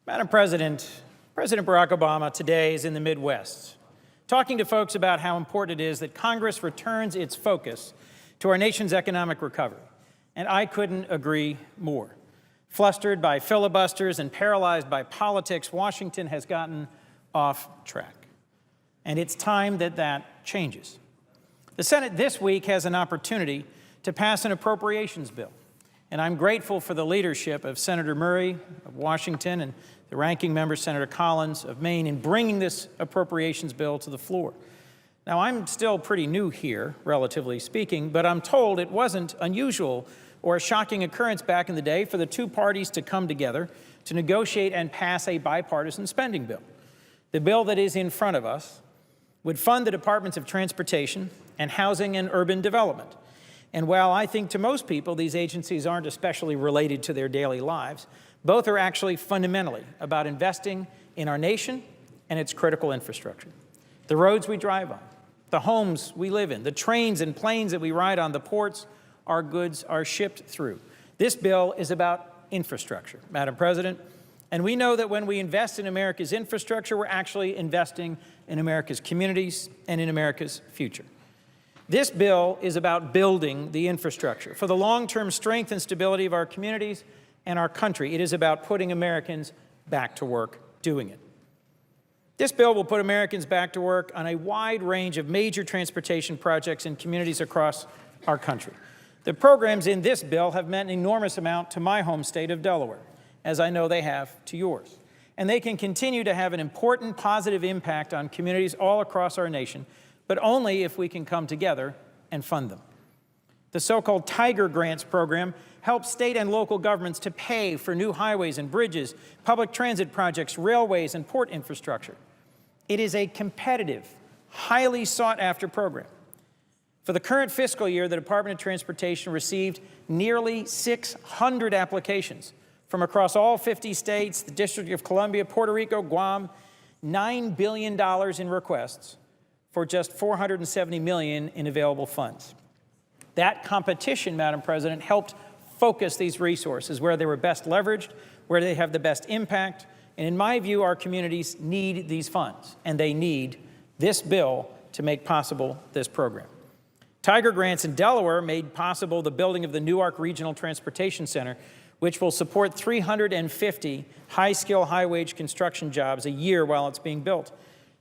Madam President, President Barack Obama today is in the Midwest, talking to folks about how important it is that Congress returns its focus to our nation's economic recovery. And I couldn't agree more. Flustered by filibusters and paralyzed by politics, Washington has gotten off track. And it's time that that changes. The Senate this week has an opportunity to pass an appropriations bill. And I'm grateful for the leadership of Senator Murray of Washington and the ranking member, Senator Collins of Maine, in bringing this appropriations bill to the floor. Now, I'm still pretty new here, relatively speaking, but I'm told it wasn't unusual or a shocking occurrence back in the day for the two parties to come together to negotiate and pass a bipartisan spending bill. The bill that is in front of us would fund the Departments of Transportation and Housing and Urban Development. And while I think to most people these agencies aren't especially related to their daily lives, both are actually fundamentally about investing in our nation and its critical infrastructure. The roads we drive on, the homes we live in, the trains and planes that we ride on, the ports our goods are shipped through. This bill is about infrastructure, Madam President, and we know that when we invest in America's infrastructure, we're actually investing in America's communities and in America's future. This bill is about building the infrastructure for the long-term strength and stability of our communities and our country. It is about putting Americans back to work doing it. This bill will put Americans back to work on a wide range of major transportation projects in communities across our country. The programs in this bill have meant an enormous amount to my home state of Delaware, as I know they have to yours. And they can continue to have an important positive impact on communities all across our nation, but only if we can come together and fund them. The so-called Tiger Grants program helps state and local governments to pay for new highways and bridges, public transit projects, railways, and port infrastructure. It is a competitive, highly sought-after program. For the current fiscal year, the Department of Transportation received nearly 600 applications from across all 50 states, the District of Columbia, Puerto Rico, Guam, $9 billion in requests for just $470 million in available funds. That competition, Madam President, helped focus these resources where they were best leveraged, where they have the best impact, and in my view, our communities need these funds, and they need this bill to make possible this program. Tiger Grants in Delaware made possible the building of the Newark Regional Transportation Center, which will support 350 high-skill, high-wage construction jobs a year while it's being built.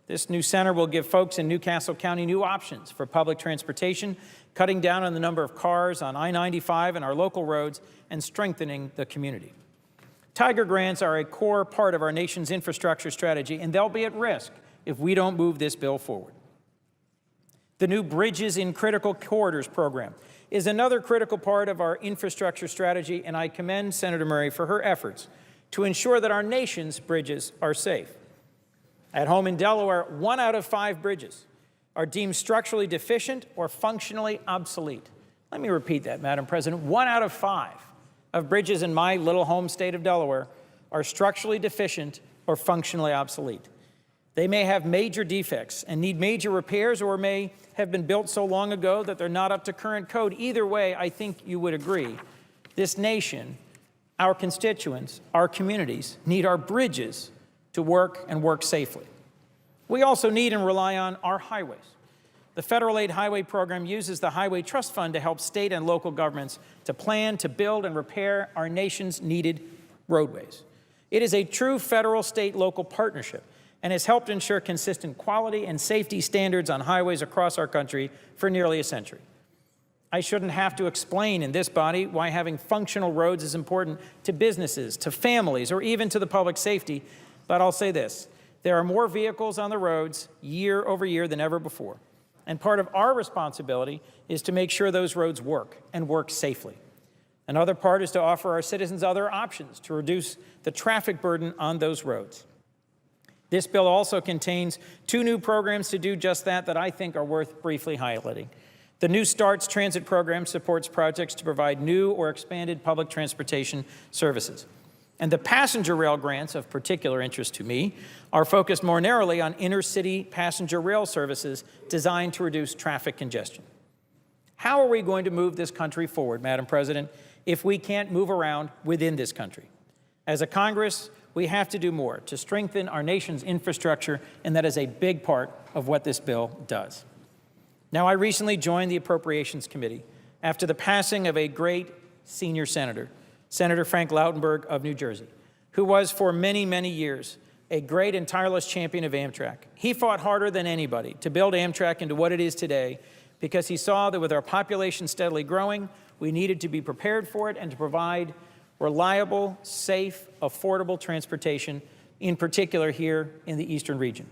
This new center will give folks in Newcastle County new options for public transportation, cutting down on the number of cars on I-95 and our local roads, and strengthening the community. Tiger Grants are a core part of our nation's infrastructure strategy, and they'll be at risk if we don't move this bill forward. The new Bridges in Critical Corridors program is another critical part of our infrastructure strategy, and I commend Senator Murray for her efforts to ensure that our nation's bridges are safe. At home in Delaware, 1 out of 5 bridges are deemed structurally deficient or functionally obsolete. Let me repeat that, Madam President. 1 out of 5 of bridges in my little home state of Delaware are structurally deficient or functionally obsolete. They may have major defects and need major repairs, or may have been built so long ago that they're not up to current code. Either way, I think you would agree, this nation, our constituents, our communities need our bridges to work and work safely. We also need and rely on our highways. The Federal Aid Highway Program uses the Highway Trust Fund to help state and local governments to plan, to build, and repair our nation's needed roadways. It is a true federal, state, local partnership and has helped ensure consistent quality and safety standards on highways across our country for nearly a century. I shouldn't have to explain in this body why having functional roads is important to businesses, to families, or even to the public safety, but I'll say this. There are more vehicles on the roads year over year than ever before. And part of our responsibility is to make sure those roads work and work safely. Another part is to offer our citizens other options to reduce the traffic burden on those roads. This bill also contains 2 new programs to do just that I think are worth briefly highlighting. The New Starts Transit program supports projects to provide new or expanded public transportation services. And the passenger rail grants, of particular interest to me, are focused more narrowly on inner-city passenger rail services designed to reduce traffic congestion. How are we going to move this country forward, Madam President, if we can't move around within this country? As a Congress, we have to do more to strengthen our nation's infrastructure, and that is a big part of what this bill does. Now, I recently joined the Appropriations Committee after the passing of a great senior senator, Senator Frank Lautenberg of New Jersey, who was for many, many years a great and tireless champion of Amtrak. He fought harder than anybody to build Amtrak into what it is today because he saw that with our population steadily growing, we needed to be prepared for it and to provide reliable, safe, affordable transportation, in particular here in the Eastern region.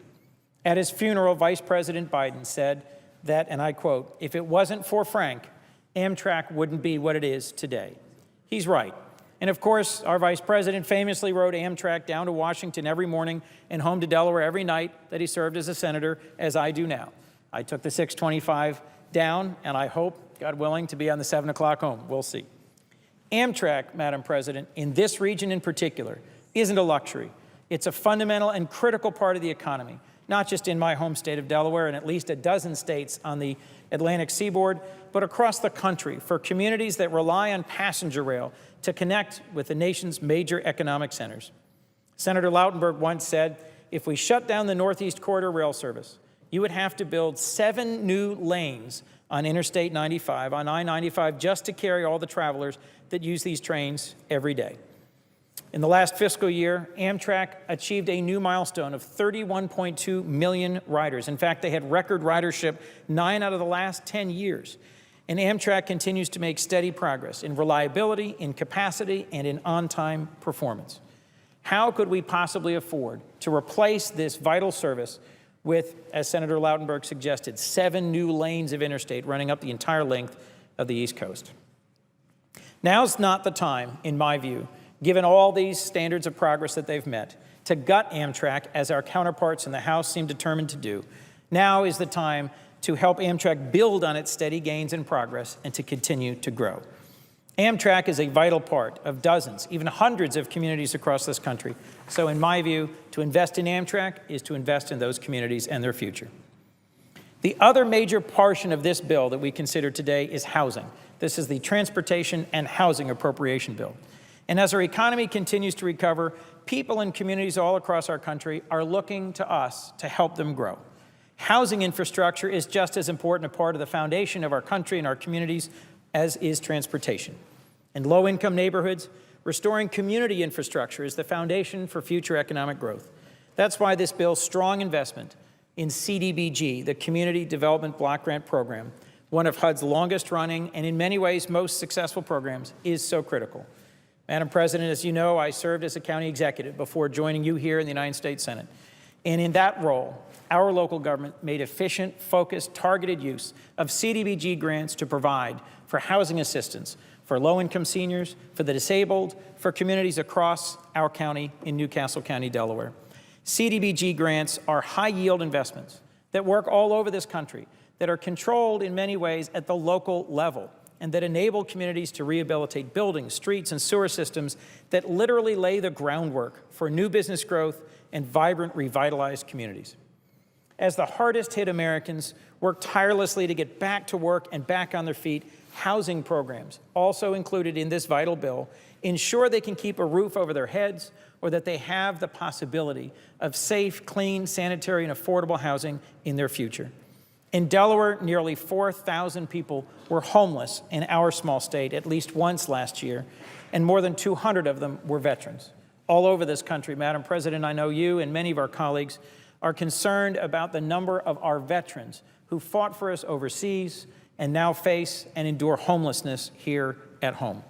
At his funeral, Vice President Biden said that, and I quote, "If it wasn't for Frank, Amtrak wouldn't be what it is today." He's right. And of course, our Vice President famously rode Amtrak down to Washington every morning and home to Delaware every night that he served as a senator, as I do now. I took the 625 down, and I hope, God willing, to be on the 7 o'clock home. We'll see. Amtrak, Madam President, in this region in particular, isn't a luxury. It's a fundamental and critical part of the economy, not just in my home state of Delaware and at least a dozen states on the Atlantic seaboard, but across the country for communities that rely on passenger rail to connect with the nation's major economic centers. Senator Lautenberg once said, if we shut down the Northeast Corridor rail service, you would have to build 7 new lanes on Interstate 95, on I-95, just to carry all the travelers that use these trains every day. In the last fiscal year, Amtrak achieved a new milestone of 31.2 million riders. In fact, they had record ridership 9 out of the last 10 years. And Amtrak continues to make steady progress in reliability, in capacity, and in on-time performance. How could we possibly afford to replace this vital service with, as Senator Lautenberg suggested, 7 new lanes of interstate running up the entire length of the East Coast? Now's not the time, in my view, given all these standards of progress that they've met, to gut Amtrak as our counterparts in the House seem determined to do. Now is the time to help Amtrak build on its steady gains and progress and to continue to grow. Amtrak is a vital part of dozens, even hundreds of communities across this country. So in my view, to invest in Amtrak is to invest in those communities and their future. The other major portion of this bill that we consider today is housing. This is the Transportation and Housing Appropriation Bill. And as our economy continues to recover, people and communities all across our country are looking to us to help them grow. Housing infrastructure is just as important a part of the foundation of our country and our communities as is transportation. In low-income neighborhoods, restoring community infrastructure is the foundation for future economic growth. That's why this bill's strong investment in CDBG, the Community Development Block Grant Program, one of HUD's longest-running and in many ways most successful programs, is so critical. Madam President, as you know, I served as a county executive before joining you here in the United States Senate. And in that role, our local government made efficient, focused, targeted use of CDBG grants to provide for housing assistance for low-income seniors, for the disabled, for communities across our county in Newcastle County, Delaware. CDBG grants are high-yield investments that work all over this country, that are controlled in many ways at the local level, and that enable communities to rehabilitate buildings, streets, and sewer systems that literally lay the groundwork for new business growth and vibrant, revitalized communities. As the hardest-hit Americans work tirelessly to get back to work and back on their feet, housing programs, also included in this vital bill, ensure they can keep a roof over their heads or that they have the possibility of safe, clean, sanitary, and affordable housing in their future. In Delaware, nearly 4,000 people were homeless in our small state at least once last year, and more than 200 of them were veterans. All over this country, Madam President, I know you and many of our colleagues are concerned about the number of our veterans who fought for us overseas and now face and endure homelessness here at home.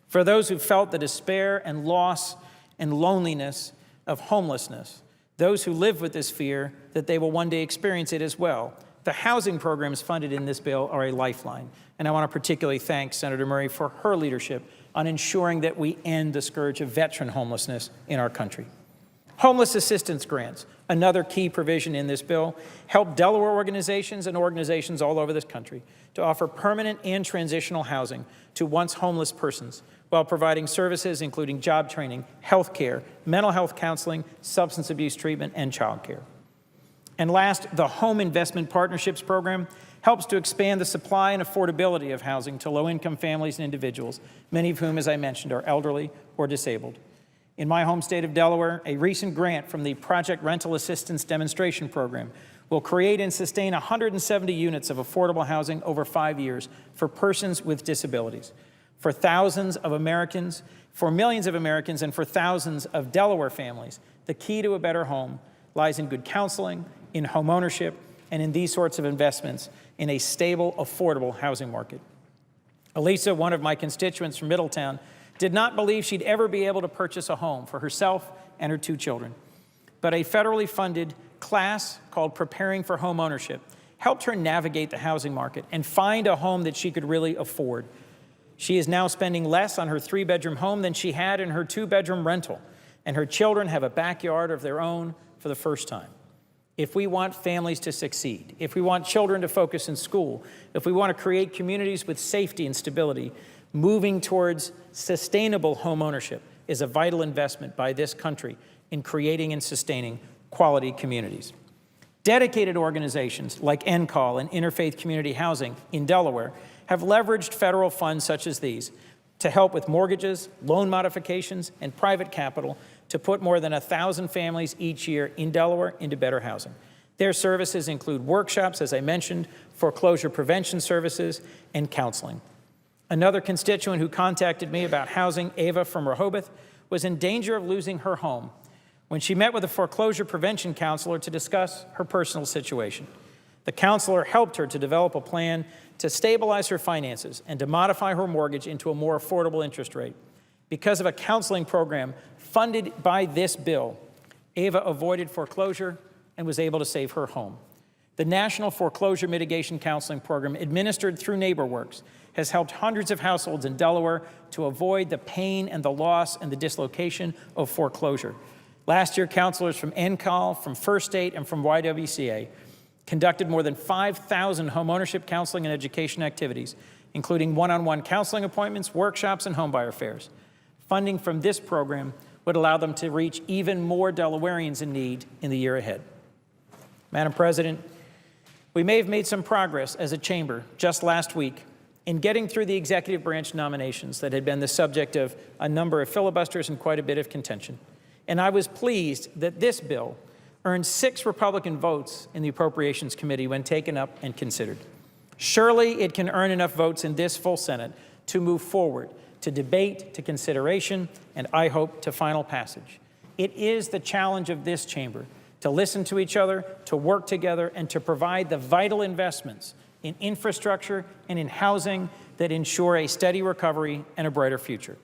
For those who felt the despair and loss and loneliness of homelessness, those who live with this fear that they will one day experience it as well, the housing programs funded in this bill are a lifeline. And I want to particularly thank Senator Murray for her leadership on ensuring that we end the scourge of veteran homelessness in our country. Homeless assistance grants, another key provision in this bill, help Delaware organizations and organizations all over this country to offer permanent and transitional housing to once homeless persons while providing services including job training, health care, mental health counseling, substance abuse treatment, and child care. And last, the Home Investment Partnerships Program helps to expand the supply and affordability of housing to low-income families and individuals, many of whom, as I mentioned, are elderly or disabled. In my home state of Delaware, a recent grant from the Project Rental Assistance Demonstration Program will create and sustain 170 units of affordable housing over 5 years for persons with disabilities. For thousands of Americans, for millions of Americans, and for thousands of Delaware families, the key to a better home lies in good counseling, in home ownership, and in these sorts of investments in a stable, affordable housing market. Elisa, one of my constituents from Middletown, did not believe she'd ever be able to purchase a home for herself and her 2 children. But a federally funded class called Preparing for Home Ownership helped her navigate the housing market and find a home that she could really afford. She is now spending less on her 3-bedroom home than she had in her 2-bedroom rental, and her children have a backyard of their own for the first time. If we want families to succeed, if we want children to focus in school, if we want to create communities with safety and stability, moving towards sustainable home ownership is a vital investment by this country in creating and sustaining quality communities. Dedicated organizations like NCAL and Interfaith Community Housing in Delaware have leveraged federal funds such as these to help with mortgages, loan modifications, and private capital to put more than 1,000 families each year in Delaware into better housing. Their services include workshops, as I mentioned, foreclosure prevention services, and counseling. Another constituent who contacted me about housing, Ava from Rehoboth, was in danger of losing her home when she met with a foreclosure prevention counselor to discuss her personal situation. The counselor helped her to develop a plan to stabilize her finances and to modify her mortgage into a more affordable interest rate. Because of a counseling program funded by this bill, Ava avoided foreclosure and was able to save her home. The National Foreclosure Mitigation Counseling Program, administered through NeighborWorks, has helped hundreds of households in Delaware to avoid the pain and the loss and the dislocation of foreclosure. Last year, counselors from NCAL, from First State, and from YWCA conducted more than 5,000 homeownership counseling and education activities, including one-on-one counseling appointments, workshops, and homebuyer fairs. Funding from this program would allow them to reach even more Delawareans in need in the year ahead. Madam President, we may have made some progress as a chamber just last week in getting through the executive branch nominations that had been the subject of a number of filibusters and quite a bit of contention. And I was pleased that this bill earned 6 Republican votes in the Appropriations Committee when taken up and considered. Surely it can earn enough votes in this full Senate to move forward to debate, to consideration, and I hope to final passage. It is the challenge of this chamber to listen to each other, to work together, and to provide the vital investments in infrastructure and in housing that ensure a steady recovery and a brighter future.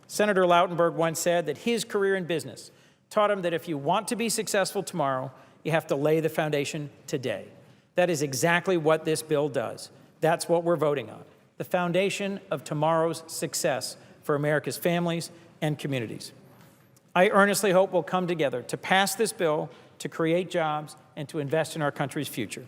Senator Lautenberg once said that his career in business taught him that if you want to be successful tomorrow, you have to lay the foundation today. That is exactly what this bill does. That's what we're voting on, the foundation of tomorrow's success for America's families and communities. I earnestly hope we'll come together to pass this bill, to create jobs, and to invest in our country's future.